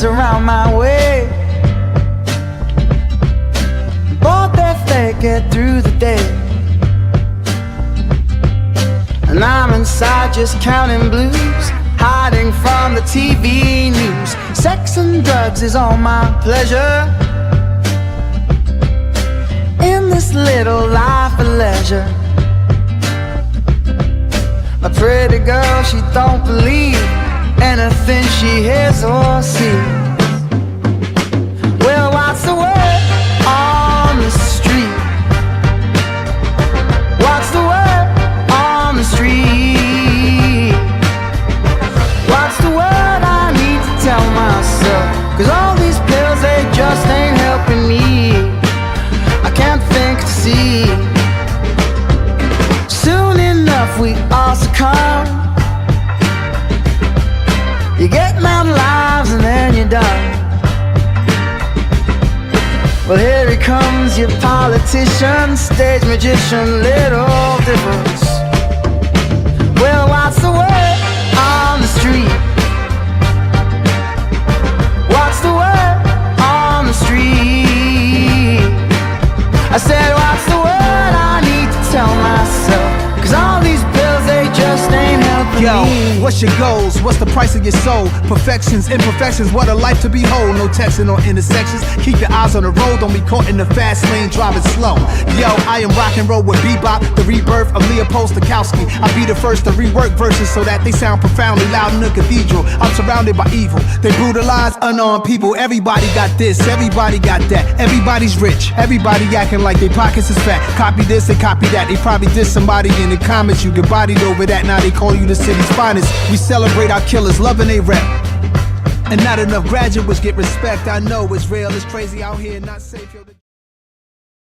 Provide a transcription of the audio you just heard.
mess around my way. Both their fate get through the day, and I'm inside just counting blues, hiding from the TV news. Sex and drugs is all my pleasure in this little life of leisure. A pretty girl, she don't believe anything she hears or sees. Well, what's the word on the street? What's the word on the street? What's the word I need to tell myself? 'Cause all these pills, they just ain't helping me. I can't think to see. Soon enough we all succumb. You get 9 lives and then you're done. Well, here he comes, your politician, stage magician, little difference. Well, what's the word on the street? What's the word on the street? I said, what's the word I need to tell myself? 'Cause all these pills, they just ain't helping Yo, me. what's your goals? What's the price of your soul? Perfections, imperfections, what a life to behold. No texting or intersections. Keep your eyes on the road, don't be caught in the fast lane driving slow. Yo, I am rock and roll with bebop, the rebirth of Leopold Stokowski. I'll be the first to rework verses so that they sound profoundly loud in the cathedral. I'm surrounded by evil, they brutalize unarmed people. Everybody got this, everybody got that. Everybody's rich, everybody acting like their pockets is fat. Copy this and copy that, they probably diss somebody in the comments. You get bodied over that, now they call you the city's finest. We celebrate our killers, loving they rap, and not enough graduates get respect. I know it's real, it's crazy out here, not safe. Yo,